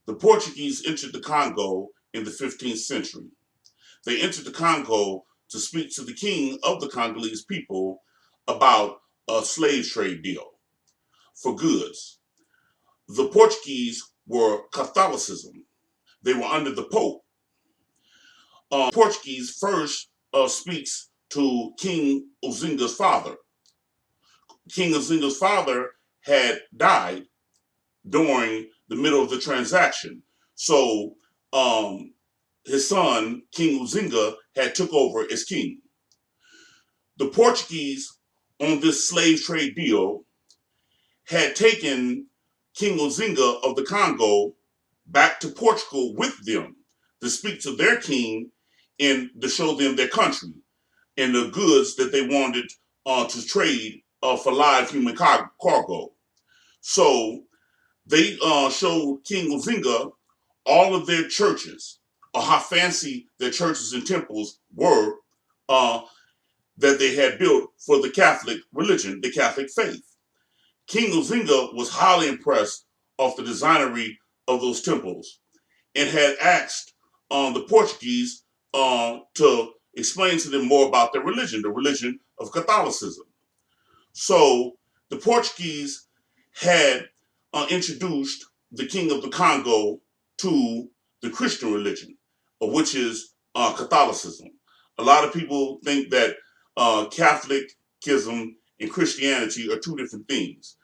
The Portuguese entered the Congo in the 15th century. They entered the Congo to speak to the king of the Congolese people about a slave trade deal for goods. The Portuguese were Catholicism. They were under the Pope. Portuguese first speaks to King Uzinga's father. King Uzinga's father had died during the middle of the transaction. So his son, King Uzinga, had took over as king. The Portuguese, on this slave trade deal, had taken King Uzinga of the Congo back to Portugal with them to speak to their king and to show them their country and the goods that they wanted to trade for live human cargo. So they showed King Mvemba all of their churches, or how fancy their churches and temples were that they had built for the Catholic religion, the Catholic faith. King Mvemba was highly impressed of the designery of those temples and had asked the Portuguese to explain to them more about their religion, the religion of Catholicism. So the Portuguese had introduced the king of the Congo to the Christian religion, which is Catholicism. A lot of people think that Catholicism and Christianity are two different things.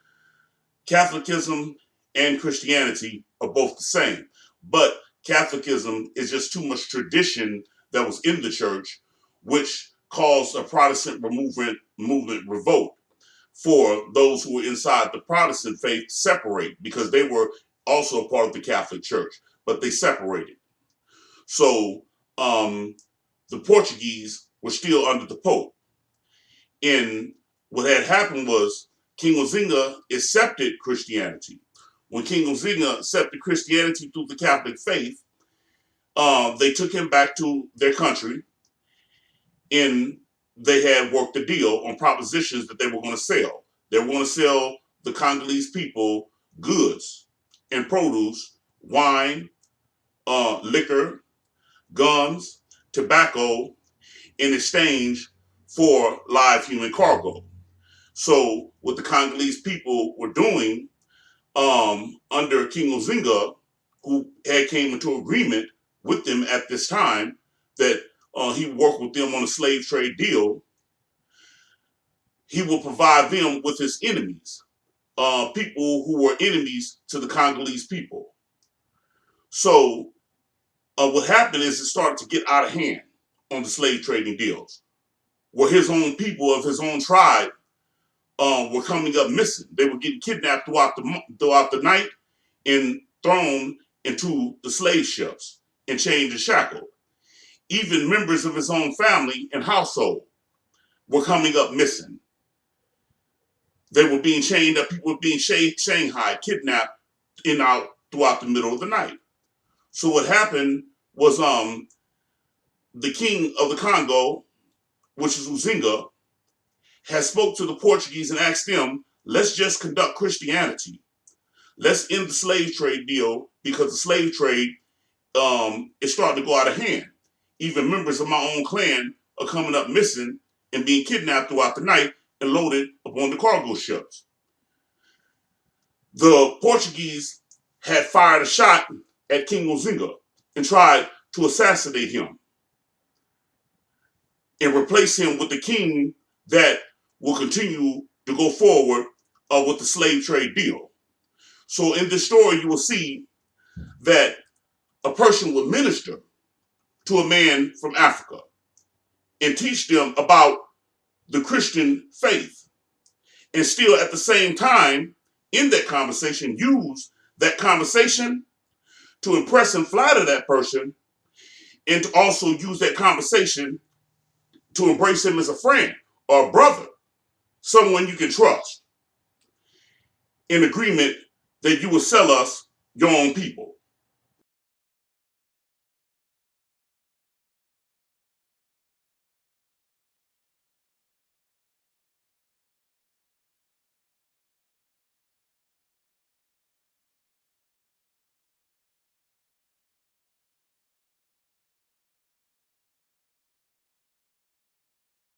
Catholicism and Christianity are both the same, but Catholicism is just too much tradition that was in the church, which caused a Protestant movement revolt for those who were inside the Protestant faith to separate, because they were also a part of the Catholic Church, but they separated. So the Portuguese were still under the Pope. And what had happened was King Uzinga accepted Christianity. When King Uzinga accepted Christianity through the Catholic faith, they took him back to their country, and they had worked a deal on propositions that they were going to sell. They were going to sell the Congolese people goods and produce, wine, liquor, guns, tobacco, in exchange for live human cargo. So what the Congolese people were doing under King Uzinga, who had came into agreement with them at this time that he worked with them on a slave trade deal, he will provide them with his enemies, people who were enemies to the Congolese people. So what happened is it started to get out of hand on the slave trading deals, where his own people of his own tribe were coming up missing. They were getting kidnapped throughout the night and thrown into the slave ships and chained and shackled. Even members of his own family and household were coming up missing. They were being chained up. People were being shanghaied, kidnapped in out throughout the middle of the night. So what happened was the king of the Congo, which is Uzinga, had spoke to the Portuguese and asked them, let's just conduct Christianity. Let's end the slave trade deal, because the slave trade is starting to go out of hand. Even members of my own clan are coming up missing and being kidnapped throughout the night and loaded upon the cargo ships. The Portuguese had fired a shot at King Uzinga and tried to assassinate him and replace him with the king that will continue to go forward with the slave trade deal. So in this story, you will see that a person would minister to a man from Africa and teach them about the Christian faith, and still at the same time in that conversation use that conversation to impress and flatter that person, and to also use that conversation to embrace him as a friend or a brother, someone you can trust, in agreement that you will sell us your own people.